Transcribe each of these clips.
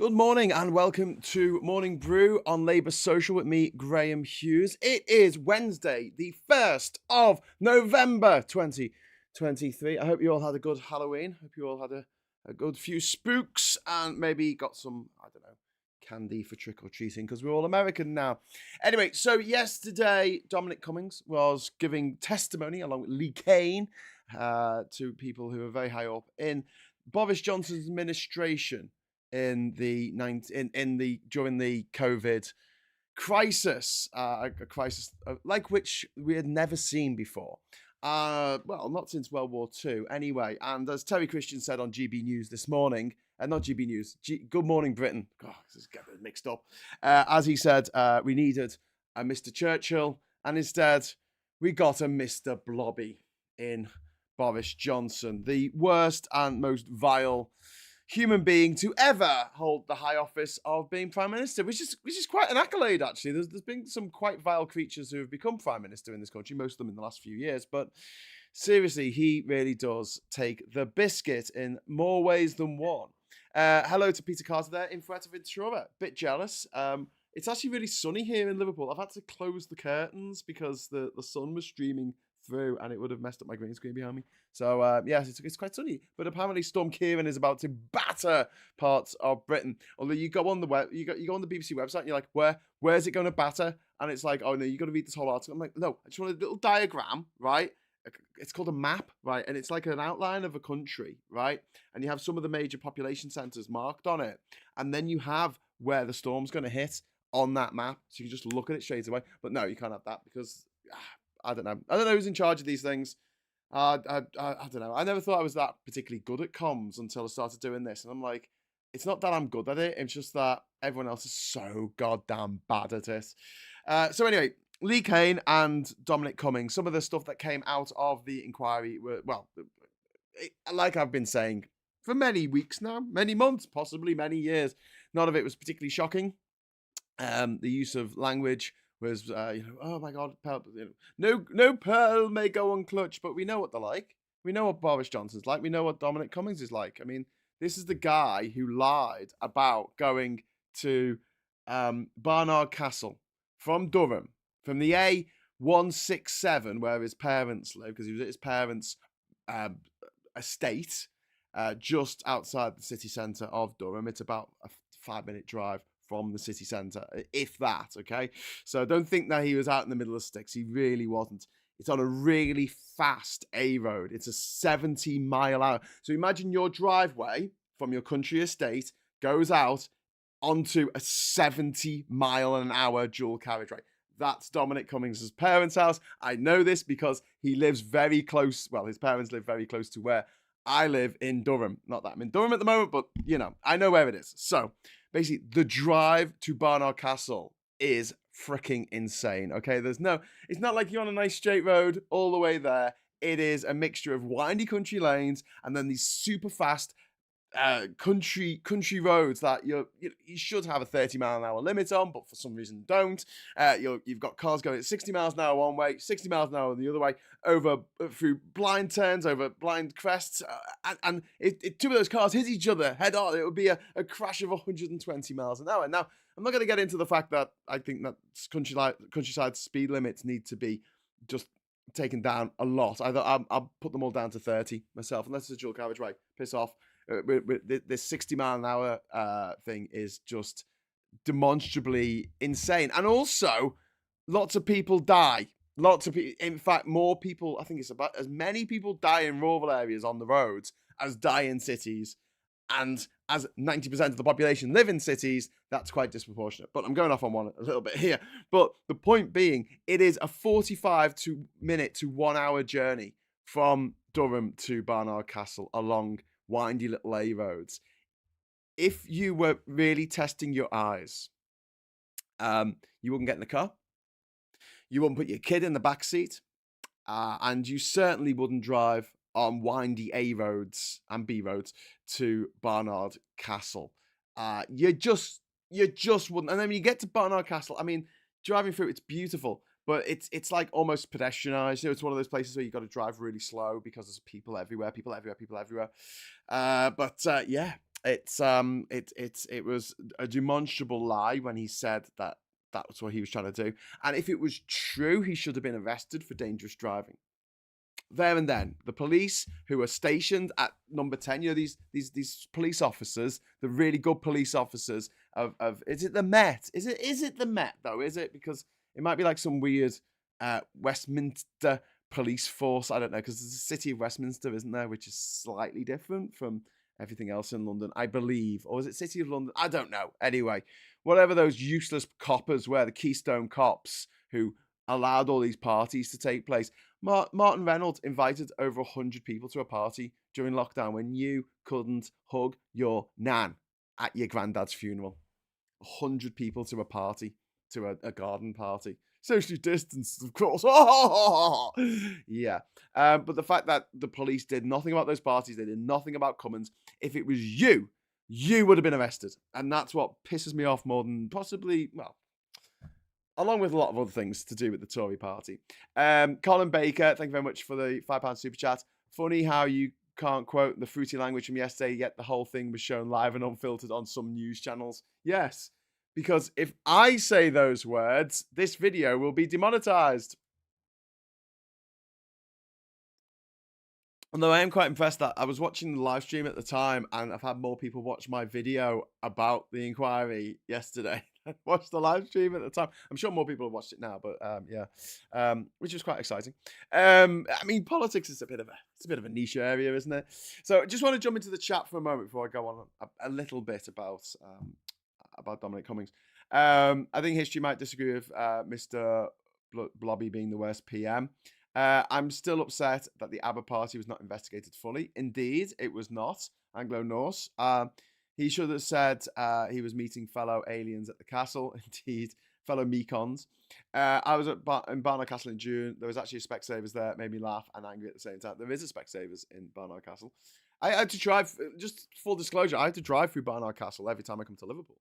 Good morning and welcome to Morning Brew on Labour Social with me, Graham Hughes. It is Wednesday, the 1st of November 2023. I hope you all had a good Halloween. Hope you all had a good few spooks and maybe got some, I don't know, candy for trick-or-treating because we're all American now. Anyway, so yesterday, Dominic Cummings was giving testimony along with Lee Kane to people who are very high up in Boris Johnson's administration during the COVID crisis, a crisis like which we had never seen before. Well, not since World War II, anyway. And as Terry Christian said on GB News this morning, not GB News, Good Morning Britain. God, this is getting mixed up. As he said, we needed a Mr. Churchill, and instead we got a Mr. Blobby in Boris Johnson, the worst and most vile human being to ever hold the high office of being Prime Minister, which is quite an accolade, actually. There's been some quite vile creatures who have become Prime Minister in this country, most of them in the last few years, but seriously, he really does take the biscuit in more ways than one. Hello to Peter Carter there in Fuerteventura. Bit jealous. It's actually really sunny here in Liverpool. I've had to close the curtains because the sun was streaming through and it would have messed up my green screen behind me. So yes, it's quite sunny. But apparently Storm Kieran is about to batter parts of Britain. Although you go on the web, you go on the BBC website and you're like, where's it going to batter? And it's like, oh no, you got to read this whole article. I'm like, no, I just want a little diagram, right? It's called a map, right? And it's like an outline of a country, right? And you have some of the major population centres marked on it. And then you have where the storm's going to hit on that map. So you can just look at it straight away. But no, you can't have that because I don't know. I don't know who's in charge of these things. I don't know. I never thought I was that particularly good at comms until I started doing this. And I'm like, it's not that I'm good at it. It's just that everyone else is so goddamn bad at it. So anyway, Lee Kane and Dominic Cummings, some of the stuff that came out of the inquiry were, well, like I've been saying for many weeks now, many months, possibly many years, none of it was particularly shocking. The use of language was, oh my God, no pearl may go unclutched, but we know what they're like. We know what Boris Johnson's like. We know what Dominic Cummings is like. I mean, this is the guy who lied about going to Barnard Castle from Durham, from the A167 where his parents live, because he was at his parents' estate just outside the city centre of Durham. It's about a 5-minute drive from the city centre, if that, okay? So don't think that he was out in the middle of sticks. He really wasn't. It's on a really fast A road. It's a 70-mile-hour. So imagine your driveway from your country estate goes out onto a 70-mile-an-hour dual carriageway. That's Dominic Cummings' parents' house. I know this because he lives very close. Well, his parents live very close to where I live in Durham. Not that I'm in Durham at the moment, but, I know where it is. So basically, the drive to Barnard Castle is freaking insane, okay? It's not like you're on a nice straight road all the way there. It is a mixture of windy country lanes and then these super fast country roads that you should have a 30-mile-an-hour limit on, but for some reason don't. You've got cars going at 60 miles an hour one way, 60 miles an hour the other way, over through blind turns, over blind crests, and if two of those cars hit each other head on, it would be a crash of 120 miles an hour. Now, I'm not going to get into the fact that I think that countryside speed limits need to be just taken down a lot. I'll put them all down to 30 myself, unless it's a dual carriageway. Piss off. This 60-mile-an-hour thing is just demonstrably insane. And also, lots of people die. Lots of people, in fact, more people, I think it's about as many people die in rural areas on the roads as die in cities. And as 90% of the population live in cities, that's quite disproportionate. But I'm going off on one a little bit here. But the point being, it is a 45-minute to 1 hour journey from Durham to Barnard Castle along windy little A roads. If you were really testing your eyes, you wouldn't get in the car. You wouldn't put your kid in the back seat. And you certainly wouldn't drive on windy A roads and B roads to Barnard Castle. You just wouldn't. And then when you get to Barnard Castle, I mean, driving through it's beautiful, but it's like almost pedestrianised. It's one of those places where you got to drive really slow because there's people everywhere. Yeah. It was a demonstrable lie when he said that that was what he was trying to do. And if it was true, he should have been arrested for dangerous driving. There and then, the police who are stationed at number 10, these police officers, the really good police officers of is it the Met? Is it the Met though? Is it? Because it might be like some weird Westminster police force. I don't know, because there's a city of Westminster, isn't there, which is slightly different from everything else in London, I believe. Or is it City of London? I don't know. Anyway, whatever those useless coppers were, the Keystone Cops who allowed all these parties to take place. Martin Reynolds invited over 100 people to a party during lockdown when you couldn't hug your nan at your granddad's funeral. 100 people to a party, to a garden party. Socially distanced, of course. Yeah. But the fact that the police did nothing about those parties, they did nothing about Cummins. If it was you would have been arrested. And that's what pisses me off more than possibly, well, along with a lot of other things to do with the Tory party. Colin Baker, thank you very much for the £5 super chat. Funny how you can't quote the fruity language from yesterday, yet the whole thing was shown live and unfiltered on some news channels. Yes, because if I say those words, this video will be demonetized. Although I am quite impressed that I was watching the live stream at the time and I've had more people watch my video about the inquiry yesterday. Watched the live stream at the time. I'm sure more people have watched it now, but yeah, which was quite exciting. I mean, politics is a bit of a niche area, isn't it? So I just want to jump into the chat for a moment before I go on a little bit about Dominic Cummings. I think history might disagree with Mr. Blobby being the worst PM. I'm still upset that the ABBA party was not investigated fully. Indeed, it was not. Anglo-Norse. He should have said he was meeting fellow aliens at the castle. Indeed, fellow Mekons. I was in Barnard Castle in June. There was actually a Specsavers there. It made me laugh and angry at the same time. There is a Specsavers in Barnard Castle. I had to drive, just full disclosure, I had to drive through Barnard Castle every time I come to Liverpool.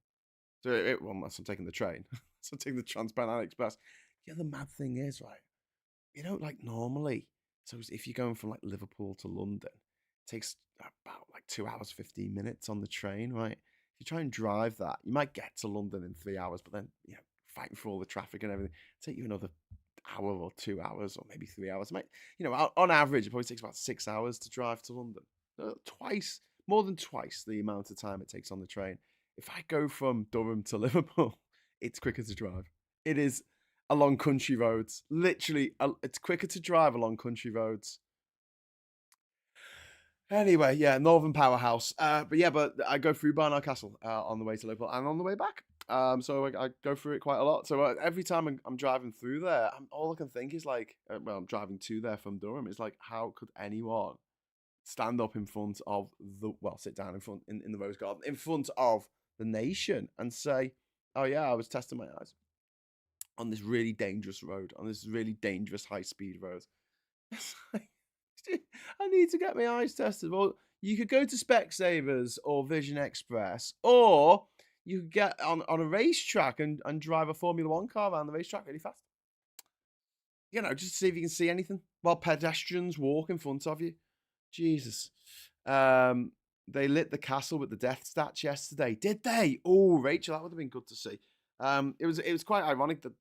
So, unless I'm taking the train. So I'm taking the Trans-Pennine Express. Yeah, the mad thing is, right, you know, like normally, so if you're going from like Liverpool to London, it takes about like 2 hours, 15 minutes on the train, right? If you try and drive that, you might get to London in 3 hours, but then, you know, fighting for all the traffic and everything, it'll take you another hour or 2 hours or maybe 3 hours. It might, you know, on average, it probably takes about 6 hours to drive to London. More than twice the amount of time it takes on the train. If I go from Durham to Liverpool, it's quicker to drive. It is along country roads. Literally, it's quicker to drive along country roads. Anyway, yeah, Northern Powerhouse. But I go through Barnard Castle on the way to Liverpool and on the way back. So I go through it quite a lot. So every time I'm driving through there, all I can think is like, I'm driving to there from Durham. It's like, how could anyone stand up in front of sit down in front in the Rose Garden in front of the nation and say, oh yeah, I was testing my eyes on this really dangerous road, on this really dangerous high-speed road. I need to get my eyes tested. Well, you could go to Specsavers or Vision Express, or you could get on a racetrack and drive a Formula One car around the racetrack really fast. You know, just to see if you can see anything while pedestrians walk in front of you. Jesus. They lit the castle with the death stats yesterday. Did they? Oh, Rachel, that would have been good to see. It was quite ironic that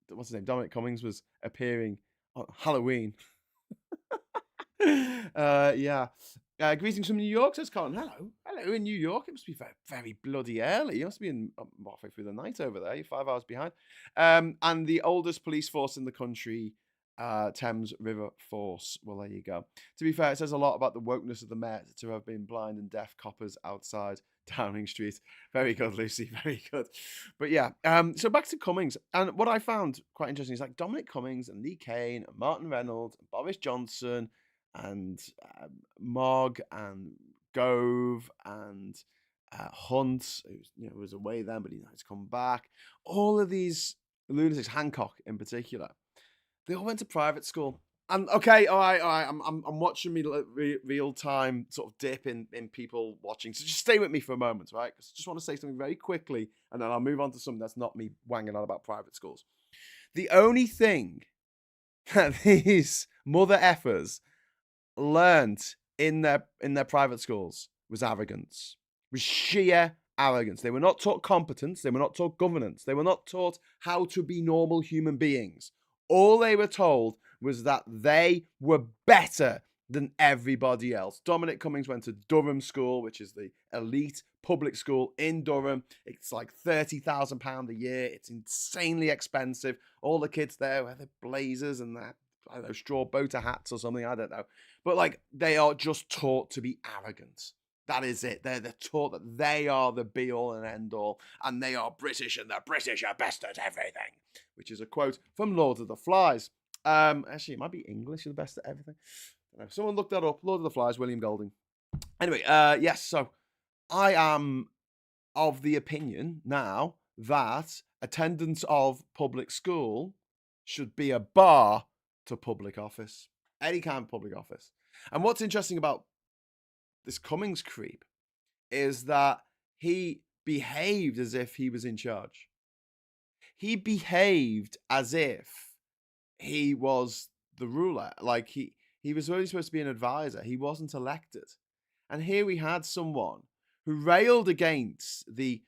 what's his name, Dominic Cummings, was appearing on Halloween. Yeah. Greetings from New York, says Colin. Hello in New York. It must be very, very bloody early. You must be in halfway through the night over there. You're 5 hours behind. And the oldest police force in the country, Thames River Force. Well, there you go. To be fair, it says a lot about the wokeness of the Met to have been blind and deaf coppers outside Downing Street. Very good, Lucy. Very good. But yeah, so back to Cummings. And what I found quite interesting is like Dominic Cummings and Lee Kane and Martin Reynolds and Boris Johnson and Mogg and Gove and Hunt, who was away then, but he had to come back. All of these lunatics, Hancock in particular, they all went to private school. And okay, all right. I'm watching me real time sort of dip in people watching. So just stay with me for a moment, right? Because I just want to say something very quickly, and then I'll move on to something that's not me wanging on about private schools. The only thing that these mother effers learned in their private schools was arrogance, was sheer arrogance. They were not taught competence. They were not taught governance. They were not taught how to be normal human beings. All they were told was that they were better than everybody else. Dominic Cummings went to Durham School, which is the elite public school in Durham. It's like £30,000 a year. It's insanely expensive. All the kids there wear their blazers and their, I don't know, straw boater hats or something. I don't know. But like, they are just taught to be arrogant. That is it. They're taught that they are the be all and end all, and they are British, and the British are best at everything, which is a quote from Lord of the Flies. Actually, it might be English, are the best at everything. Someone looked that up. Lord of the Flies, William Golding. Anyway, yes, so I am of the opinion now that attendance of public school should be a bar to public office, any kind of public office. And what's interesting about this Cummings creep is that he behaved as if he was in charge. He behaved as if he was the ruler. Like he was only supposed to be an advisor. He wasn't elected. And here we had someone who railed against the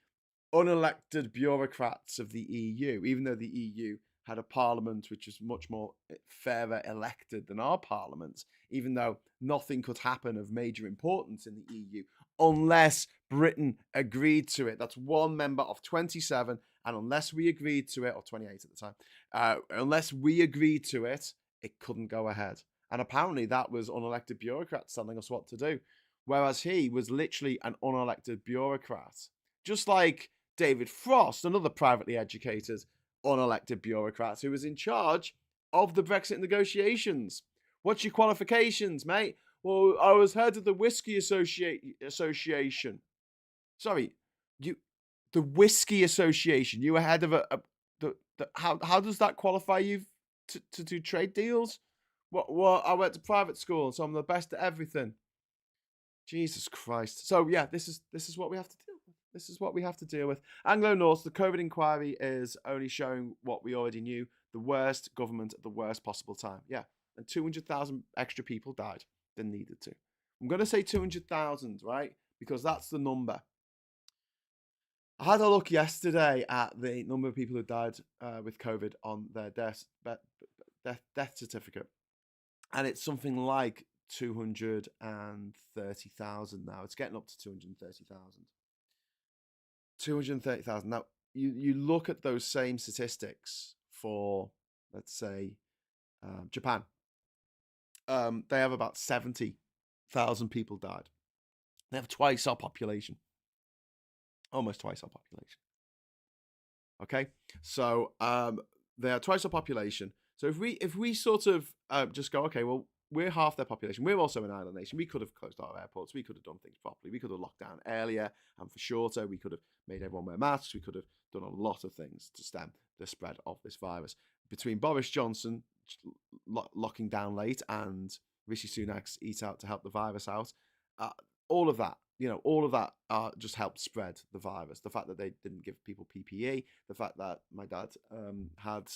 unelected bureaucrats of the EU, even though the EU had a parliament which was much more fairer elected than our parliament, even though nothing could happen of major importance in the EU unless Britain agreed to it. That's one member of 27, and unless we agreed to it, or 28 at the time, unless we agreed to it, it couldn't go ahead. And apparently that was unelected bureaucrats telling us what to do. Whereas he was literally an unelected bureaucrat. Just like David Frost, another privately educated unelected bureaucrat who was in charge of the Brexit negotiations. What's your qualifications, mate? Well, I was head of the Whiskey Association. Sorry, the Whiskey Association. You were head of how does that qualify you to do trade deals? What? I went to private school, so I'm the best at everything. Jesus Christ. So yeah, this is what we have to deal with. This is what we have to deal with. Anglo North, the COVID inquiry is only showing what we already knew: the worst government at the worst possible time. Yeah, and 200,000 extra people died than needed to. I'm going to say 200,000, right? Because that's the number. I had a look yesterday at the number of people who died with COVID on their death certificate, and it's something like 230,000 now. It's getting up to 230,000. 230,000. Now, you look at those same statistics for, let's say, Japan. They have about 70,000 people died. They have twice our population. Almost twice our population. Okay? So they are twice our population. So if we sort of just go, okay, well, we're half their population. We're also an island nation. We could have closed our airports. We could have done things properly. We could have locked down earlier and for shorter. We could have made everyone wear masks. We could have done a lot of things to stem the spread of this virus. Between Boris Johnson locking down late and Rishi Sunak's eat out to help the virus out, all of that just helped spread the virus. The fact that they didn't give people PPE, the fact that my dad had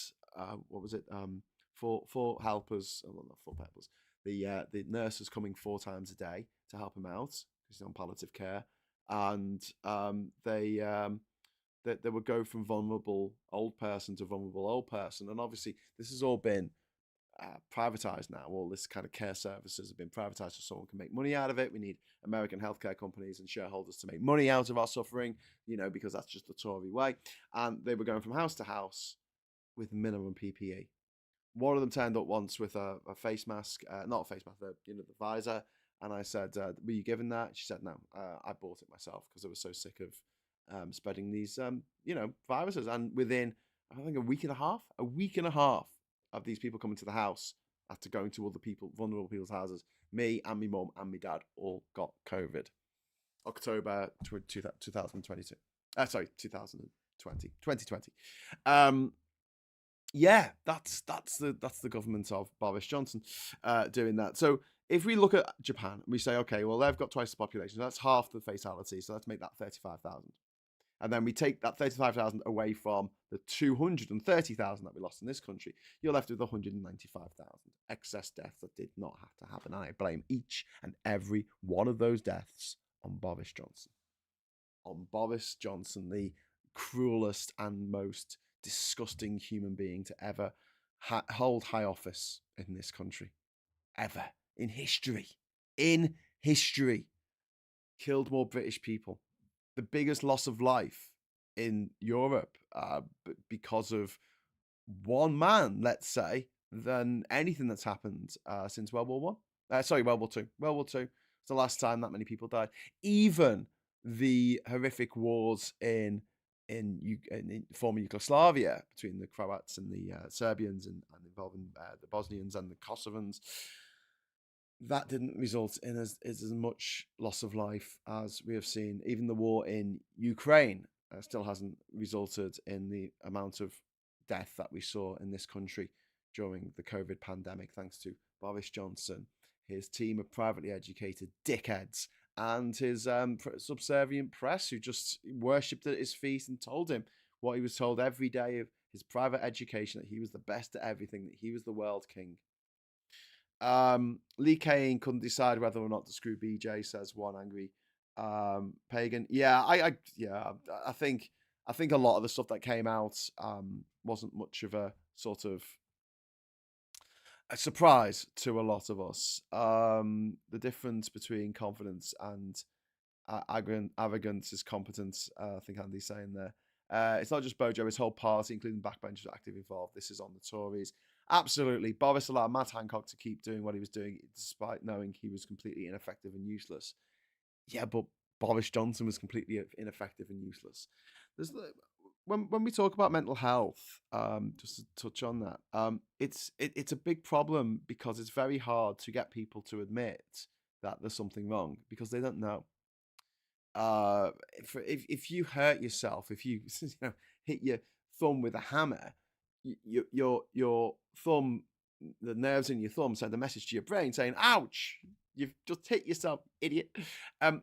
four helpers, well, not four helpers, the nurses coming 4 times a day to help him out because he's on palliative care, and they would go from vulnerable old person to vulnerable old person, and obviously this has all been privatized now. All this kind of care services have been privatized so someone can make money out of it. We need American healthcare companies and shareholders to make money out of our suffering, because that's just the Tory way. And they were going from house to house with minimum PPE. One of them turned up once with a face mask, not a face mask, the visor. And I said, were you given that? She said, no, I bought it myself because I was so sick of spreading these, viruses. And within, I think, a week and a half of these people coming to the house after going to other people, vulnerable people's houses, me and my mum and my dad all got COVID. October 2022. 2020. Yeah, that's the government of Boris Johnson doing that. So if we look at Japan and we say, okay, well, they've got twice the population, so that's half the fatality, so let's make that 35,000. And then we take that 35,000 away from the 230,000 that we lost in this country, you're left with 195,000 excess deaths that did not have to happen. And I blame each and every one of those deaths on Boris Johnson. On Boris Johnson, the cruelest and most disgusting human being to ever hold high office in this country. Ever. In history. In history. Killed more British people. The biggest loss of life in Europe because of one man, let's say, than anything that's happened since World War One. World War Two. World War Two. It's the last time that many people died. Even the horrific wars in former Yugoslavia between the Croats and the Serbians and involving the Bosnians and the Kosovans, that didn't result in as much loss of life as we have seen. Even the war in Ukraine still hasn't resulted in the amount of death that we saw in this country during the COVID pandemic, thanks to Boris Johnson, his team of privately educated dickheads, and his subservient press who just worshipped at his feet and told him what he was told every day of his private education, that he was the best at everything, that he was the world king. Lee Kane couldn't decide whether or not to screw BJ, says one angry pagan. Yeah, I think a lot of the stuff that came out wasn't much of a sort of a surprise to a lot of us. The difference between confidence and arrogance is competence. I think Andy's saying there. It's not just Bojo, his whole party, including backbenchers, actively involved. This is on the Tories. Absolutely. Boris allowed Matt Hancock to keep doing what he was doing despite knowing he was completely ineffective and useless. Yeah, but Boris Johnson was completely ineffective and useless. When we talk about mental health, just to touch on that, it's a big problem because it's very hard to get people to admit that there's something wrong because they don't know. If you hurt yourself, if you hit your thumb with a hammer, your thumb, the nerves in your thumb send a message to your brain saying, "Ouch! You've just hit yourself, idiot."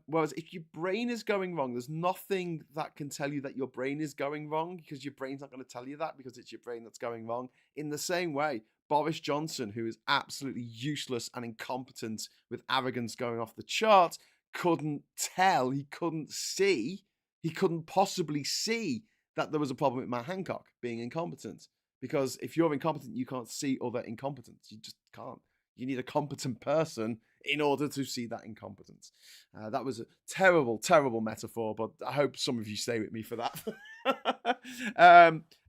Whereas if your brain is going wrong, there's nothing that can tell you that your brain is going wrong because your brain's not going to tell you that because it's your brain that's going wrong. In the same way, Boris Johnson, who is absolutely useless and incompetent with arrogance going off the charts, couldn't tell, he couldn't see, he couldn't possibly see that there was a problem with Matt Hancock being incompetent. Because if you're incompetent, you can't see other incompetence. You just can't. You need a competent person in order to see that incompetence. That was a terrible, terrible metaphor, but I hope some of you stay with me for that.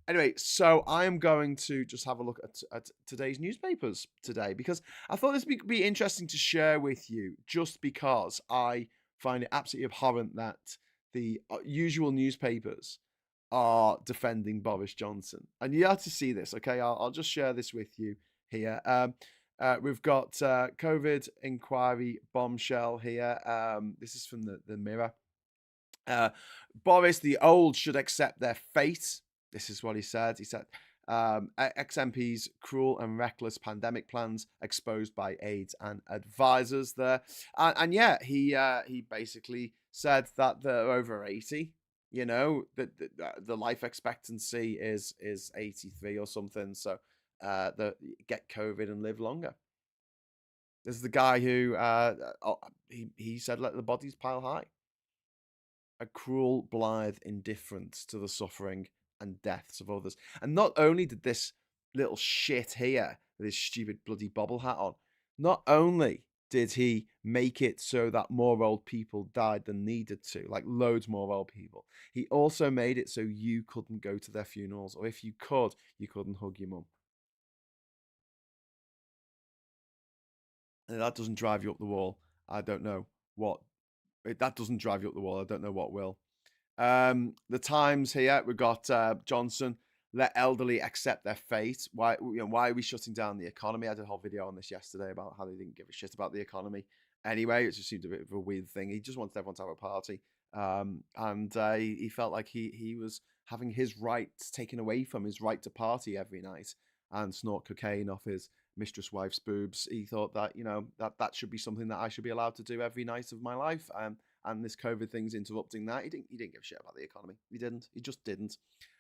Anyway, so I'm going to just have a look at today's newspapers today because I thought this would be interesting to share with you just because I find it absolutely abhorrent that the usual newspapers are defending Boris Johnson. And you have to see this, okay? I'll just share this with you here. We've got COVID inquiry bombshell here. This is from the Mirror. Boris, the old should accept their fate. This is what he said. He said, ex-MP's cruel and reckless pandemic plans exposed by aides and advisors there. And yeah, he basically said that they're over 80. You know, the life expectancy is 83 or something. So get COVID and live longer. This is the guy who he said, let the bodies pile high. A cruel, blithe indifference to the suffering and deaths of others. And not only did this little shit here with his stupid bloody bobble hat on, not only did he make it so that more old people died than needed to, like loads more old people, he also made it so you couldn't go to their funerals, or if you could, you couldn't hug your mum. And that doesn't drive you up the wall. I don't know what. That doesn't drive you up the wall. I don't know what will. The Times here, we've got Johnson, let elderly accept their fate. Why are we shutting down the economy? I did a whole video on this yesterday about how they didn't give a shit about the economy. Anyway, it just seemed a bit of a weird thing. He just wanted everyone to have a party. And he felt like he was having his rights taken away from his right to party every night and snort cocaine off his mistress wife's boobs. He thought that, that should be something that I should be allowed to do every night of my life. And this COVID thing's interrupting that. He didn't give a shit about the economy. He didn't. He just didn't.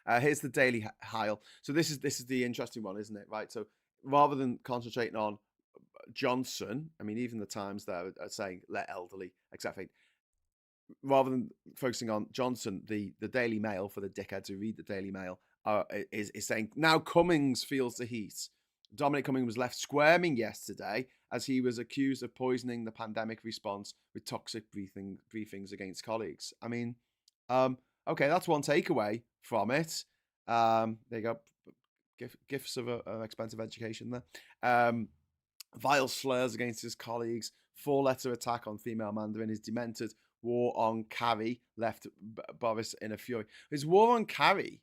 Here's the Daily Heil. So this is the interesting one, isn't it? Right. So rather than concentrating on Johnson, I mean, even the Times there are saying let elderly accept fate. rather than focusing on Johnson, the Daily Mail, for the dickheads who read the Daily Mail, is saying now Cummings feels the heat. Dominic Cummings was left squirming yesterday as he was accused of poisoning the pandemic response with toxic briefings against colleagues. I mean, okay, that's one takeaway from it. There you go. Gifts of an expensive education there. Vile slurs against his colleagues, 4-letter attack on female Mandarin, his demented war on Carrie left Boris in a fury. His war on Carrie,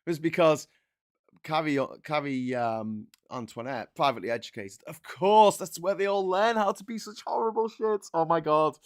was because Carrie Antoinette, privately educated. Of course, that's where they all learn how to be such horrible shit. Oh my God.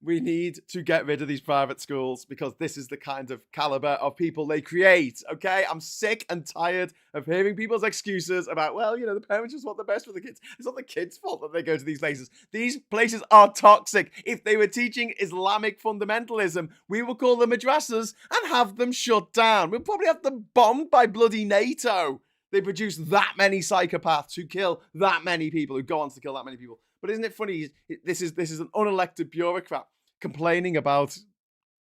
We need to get rid of these private schools because this is the kind of caliber of people they create, okay? I'm sick and tired of hearing people's excuses about, well, the parents just want the best for the kids. It's not the kids' fault that they go to these places. These places are toxic. If they were teaching Islamic fundamentalism, we will call them madrasas and have them shut down. We'll probably have them bombed by bloody NATO. They produce that many psychopaths who kill that many people, who go on to kill that many people. But isn't it funny? This is an unelected bureaucrat complaining about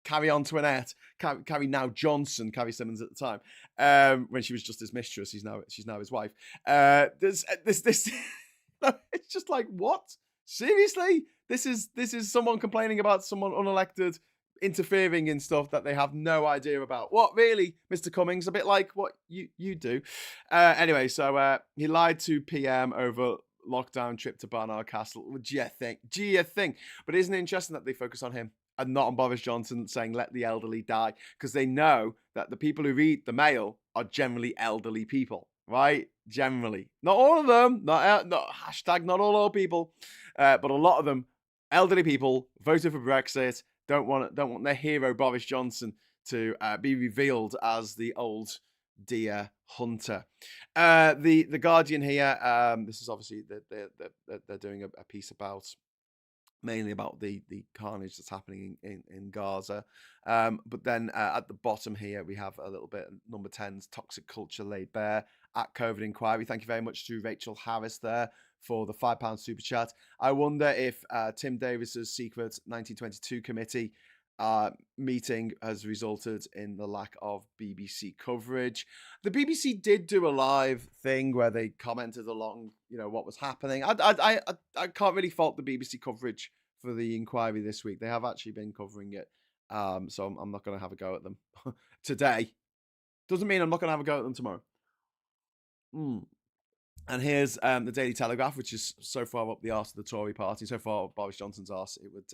Carrie Antoinette, Carrie now Johnson, Carrie Simmons at the time, when she was just his mistress. She's now his wife. This it's just like, what? Seriously? This is someone complaining about someone unelected interfering in stuff that they have no idea about. What, really, Mr. Cummings? A bit like what you do. Anyway, so he lied to PM over lockdown trip to Barnard Castle. Do you think? But isn't it interesting that they focus on him and not on Boris Johnson saying let the elderly die? Because they know that the people who read the Mail are generally elderly people, right? Generally. Not all of them, not hashtag not all old people, but a lot of them, elderly people, voted for Brexit, don't want their hero Boris Johnson to be revealed as the old deer hunter. The Guardian here, this is obviously they're doing a piece about, mainly about the carnage that's happening in Gaza. But then at the bottom here, we have a little bit, number 10's toxic culture laid bare at COVID inquiry. Thank you very much to Rachel Harris there for the £5 super chat. I wonder if Tim Davis's secret 1922 committee meeting has resulted in the lack of BBC coverage. The BBC did do a live thing where they commented along, what was happening. I can't really fault the BBC coverage for the inquiry this week. They have actually been covering it, so I'm not going to have a go at them today. Doesn't mean I'm not going to have a go at them tomorrow. And here's the Daily Telegraph, which is so far up the arse of the Tory party, so far up Boris Johnson's arse, it would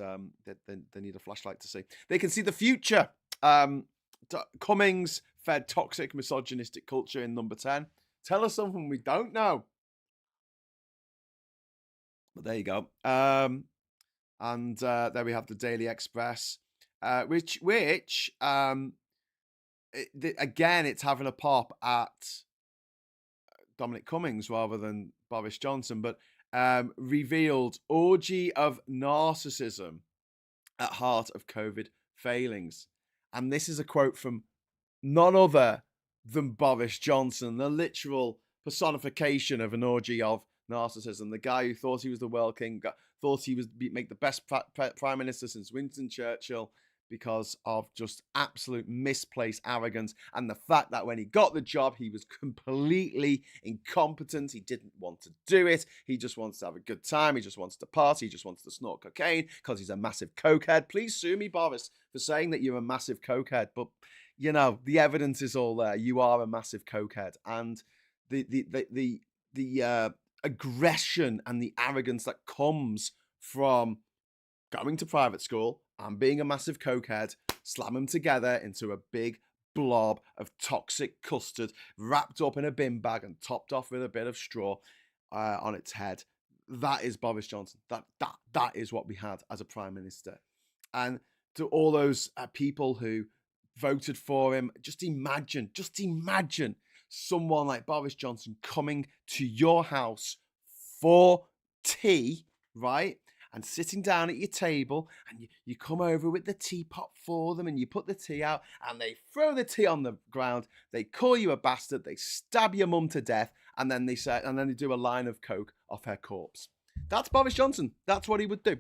they need a flashlight to see. They can see the future. Cummings fed toxic misogynistic culture in number 10. Tell us something we don't know. But there you go. And there we have the Daily Express, which again, it's having a pop at Dominic Cummings rather than Boris Johnson, but revealed orgy of narcissism at heart of COVID failings. And this is a quote from none other than Boris Johnson, the literal personification of an orgy of narcissism. The guy who thought he was the world king, thought he would make the best prime minister since Winston Churchill, because of just absolute misplaced arrogance and the fact that when he got the job, he was completely incompetent. He didn't want to do it. He just wants to have a good time. He just wants to party. He just wants to snort cocaine because he's a massive cokehead. Please sue me, Boris, for saying that you're a massive cokehead. But, the evidence is all there. You are a massive cokehead. And the aggression and the arrogance that comes from going to private school and being a massive cokehead, slam them together into a big blob of toxic custard wrapped up in a bin bag and topped off with a bit of straw on its head. That is Boris Johnson. That is what we had as a prime minister. And to all those people who voted for him, just imagine someone like Boris Johnson coming to your house for tea, right? And sitting down at your table, and you come over with the teapot for them, and you put the tea out, and they throw the tea on the ground. They call you a bastard. They stab your mum to death, and then they do a line of coke off her corpse. That's Boris Johnson. That's what he would do.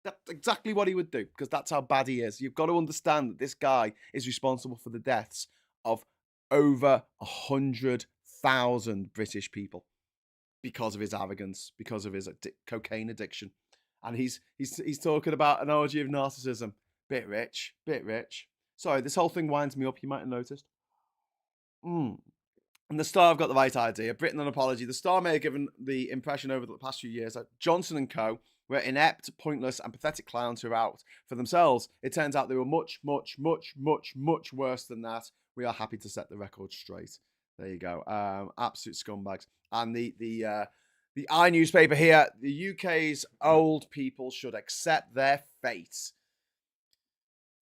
That's exactly what he would do, because that's how bad he is. You've got to understand that this guy is responsible for the deaths of over 100,000 British people because of his arrogance, because of his cocaine addiction. And he's talking about an orgy of narcissism. Bit rich, bit rich. Sorry, this whole thing winds me up, you might have noticed. And the Star have got the right idea. Britain an apology. The Star may have given the impression over the past few years that Johnson and co. were inept, pointless, and pathetic clowns who are out for themselves. It turns out they were much, much, much, much, much worse than that. We are happy to set the record straight. There you go. Absolute scumbags. And the I newspaper here, the UK's old people should accept their fate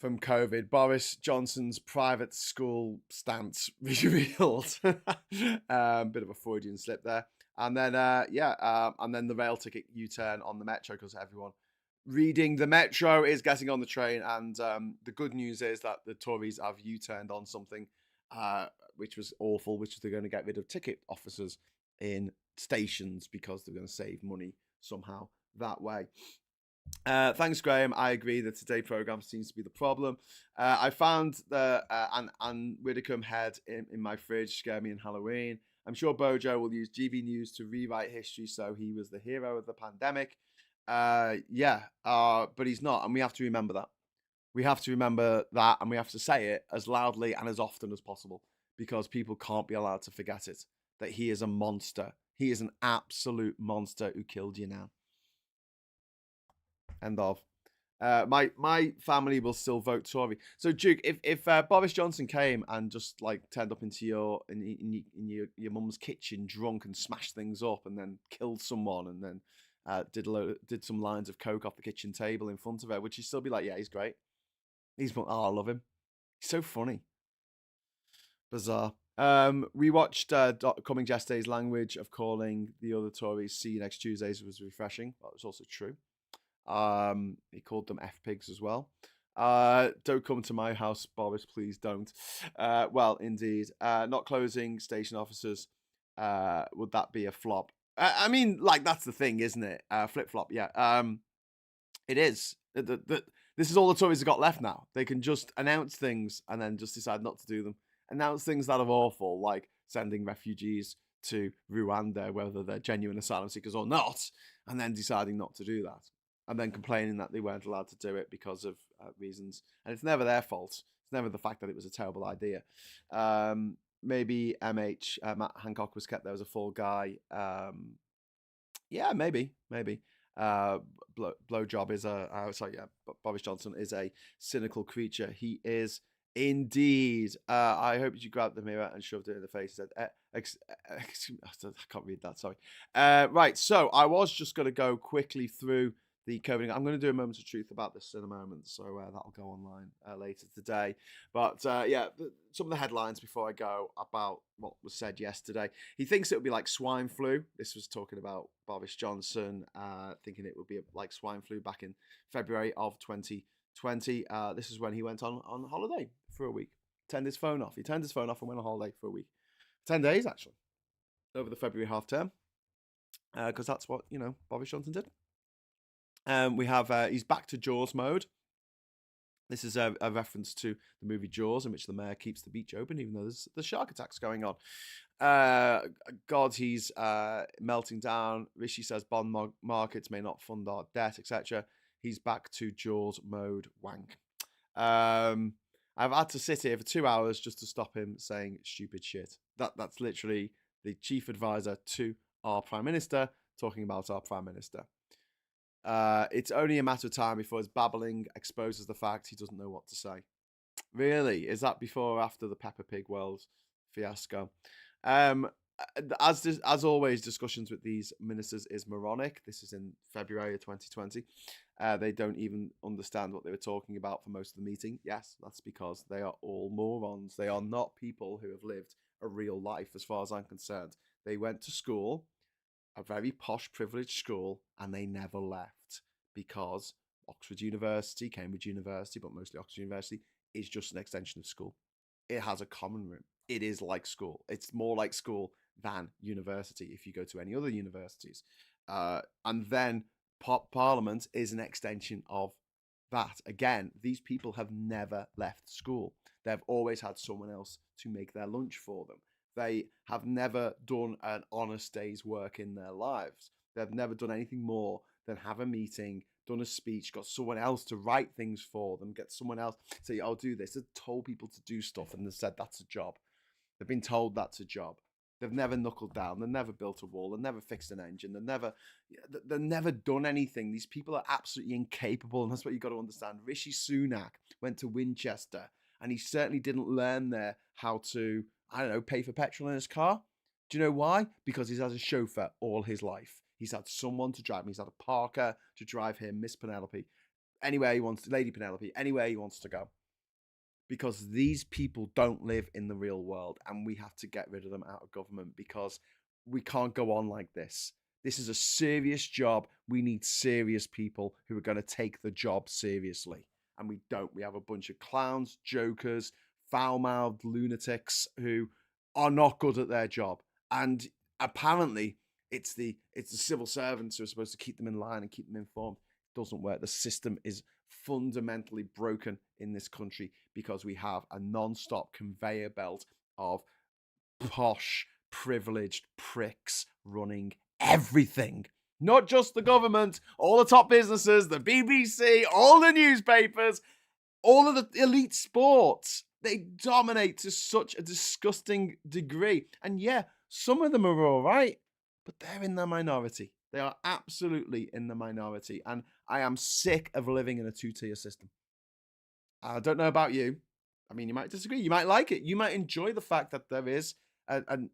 from COVID. Boris Johnson's private school stance revealed. Bit of a Freudian slip there. And then, and then the rail ticket U-turn on the Metro, because everyone reading the Metro is getting on the train. And the good news is that the Tories have U-turned on something which was awful, which is they're going to get rid of ticket officers in stations because they're going to save money somehow that way. Thanks, Graham. I agree that today's program seems to be the problem. I found the Anne Widdecombe head in my fridge, scared me in Halloween. I'm sure Bojo will use GB News to rewrite history, so he was the hero of the pandemic. But he's not, and we have to remember that. We have to remember that, and we have to say it as loudly and as often as possible, because people can't be allowed to forget it, that he is a monster. He is an absolute monster who killed you now. End of. My family will still vote Tory. So Duke, if Boris Johnson came and just like turned up into your mum's kitchen drunk and smashed things up and then killed someone and then did some lines of coke off the kitchen table in front of her, would you still be like, yeah, he's great? I love him. He's so funny. Bizarre. We watched Cummings yesterday's language of calling the other Tories "see you next Tuesdays" was refreshing. That was also true. He called them F-pigs as well. Don't come to my house, Boris, please don't. Well, indeed. Not closing station officers. Would that be a flop? I mean, like, that's the thing, isn't it? Flip-flop, yeah. It is. This is all the Tories have got left now. They can just announce things and then just decide not to do them. Announce things that are awful, like sending refugees to Rwanda, whether they're genuine asylum seekers or not, and then deciding not to do that. And then complaining that they weren't allowed to do it because of reasons. And it's never their fault. It's never the fact that it was a terrible idea. Maybe Matt Hancock was kept there as a fall guy. Yeah, maybe. Blowjob is Boris Johnson is a cynical creature. He is indeed. I hope you grabbed the mirror and shoved it in the face. Said, I can't read that, sorry. Right, so I was just going to go quickly through the COVID. I'm going to do a moment of truth about this in a moment, so that'll go online later today. But some of the headlines before I go about what was said yesterday. He thinks it would be like swine flu. This was talking about Boris Johnson, thinking it would be like swine flu back in February of 2020. This is when he went on holiday for a week. Turned his phone off. He turned his phone off and went on holiday for a week. 10 days, actually, over the February half term. Because that's what, Boris Johnson did. We have he's back to Jaws mode. This is a reference to the movie Jaws, in which the mayor keeps the beach open, even though there's shark attacks going on. God, he's melting down. Rishi says bond markets may not fund our debt, etc. He's back to Jaws mode wank. I've had to sit here for 2 hours just to stop him saying stupid shit. That's literally the chief advisor to our Prime Minister talking about our Prime Minister. It's only a matter of time before his babbling exposes the fact he doesn't know what to say. Really? Is that before or after the Peppa Pig World fiasco? As always, discussions with these ministers is moronic. This is in February of 2020. They don't even understand what they were talking about for most of the meeting. Yes, that's because they are all morons. They are not people who have lived a real life, as far as I'm concerned. They went to school, a very posh, privileged school, and they never left because Oxford University, Cambridge University, but mostly Oxford University, is just an extension of school. It has a common room. It is like school. It's more like school than university if you go to any other universities. And then Parliament is an extension of that. Again, these people have never left school. They've always had someone else to make their lunch for them. They have never done an honest day's work in their lives. They've never done anything more than have a meeting, done a speech, got someone else to write things for them, get someone else to say, I'll do this. They've told people to do stuff and they've said that's a job. They've been told that's a job. They've never knuckled down. They've never built a wall. They've never fixed an engine. They've never done anything. These people are absolutely incapable, and that's what you've got to understand. Rishi Sunak went to Winchester, and he certainly didn't learn there how to, I don't know, pay for petrol in his car. Do you know why? Because he's had a chauffeur all his life. He's had someone to drive him. He's had a Parker to drive him, Miss Penelope, anywhere he wants to, Lady Penelope, anywhere he wants to go. Because these people don't live in the real world, and we have to get rid of them out of government because we can't go on like this. This is a serious job. We need serious people who are going to take the job seriously. And we don't. We have a bunch of clowns, jokers, foul-mouthed lunatics who are not good at their job. And apparently it's the civil servants who are supposed to keep them in line and keep them informed. It doesn't work. The system is fundamentally broken in this country because we have a non-stop conveyor belt of posh, privileged pricks running everything. Not just the government, all the top businesses, the BBC, all the newspapers, all of the elite sports. They dominate to such a disgusting degree. And yeah, some of them are all right, but they're in the minority. They are absolutely in the minority. And I am sick of living in a two-tier system. I don't know about you. I mean, you might disagree. You might like it. You might enjoy the fact that there is an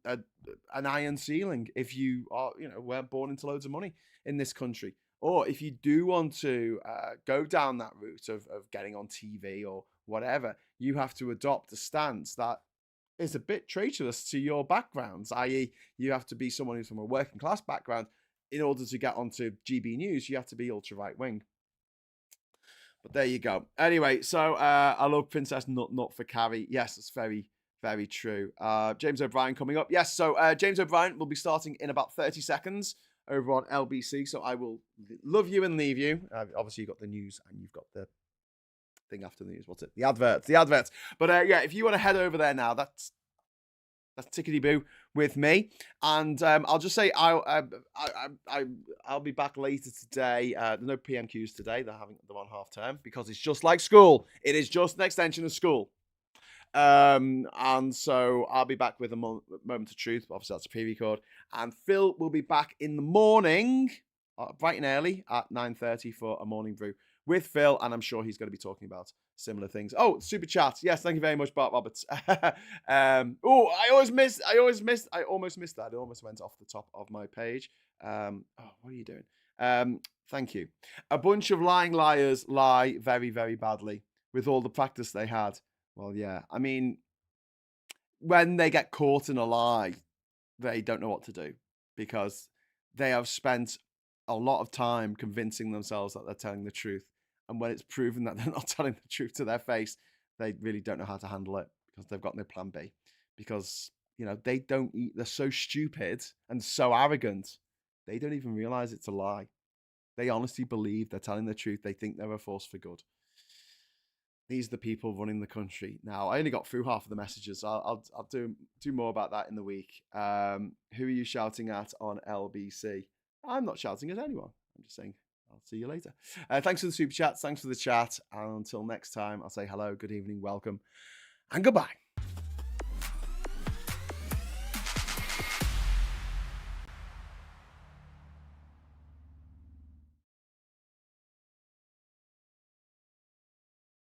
iron ceiling if you are, weren't born into loads of money in this country. Or if you do want to go down that route of getting on TV or whatever, you have to adopt a stance that is a bit traitorous to your backgrounds, i.e. you have to be someone who's from a working class background. In order to get onto GB News, you have to be ultra right wing. But there you go. Anyway, so I love Princess Nut for Carrie. Yes, it's very, very true. James O'Brien coming up. Yes, so James O'Brien will be starting in about 30 seconds over on LBC. So I will love you and leave you. Obviously, you've got the news and you've got the thing after the news. What's it? The adverts. But yeah, if you want to head over there now, that's tickety boo with me, and I'll just say I'll be back later today. There's no PMQs today; they're having them on half term because it's just like school. It is just an extension of school, and so I'll be back with a moment of truth. Obviously, that's a pre-record, and Phil will be back in the morning, bright and early at 9:30 for a morning brew with Phil, and I'm sure he's going to be talking about similar things. Oh, super chat. Yes, thank you very much, Bart Roberts. I almost missed that. It almost went off the top of my page. What are you doing? Thank you. A bunch of lying liars lie very, very badly with all the practice they had. Well, yeah. I mean, when they get caught in a lie, they don't know what to do because they have spent a lot of time convincing themselves that they're telling the truth. And when it's proven that they're not telling the truth to their face, they really don't know how to handle it because they've got no plan B. Because, they don't eat. They're so stupid and so arrogant. They don't even realize it's a lie. They honestly believe they're telling the truth. They think they're a force for good. These are the people running the country. Now, I only got through half of the messages. I'll do more about that in the week. Who are you shouting at on LBC? I'm not shouting at anyone. I'm just saying, I'll see you later. Thanks for the super chats. Thanks for the chat. And until next time, I'll say hello, good evening, welcome, and goodbye.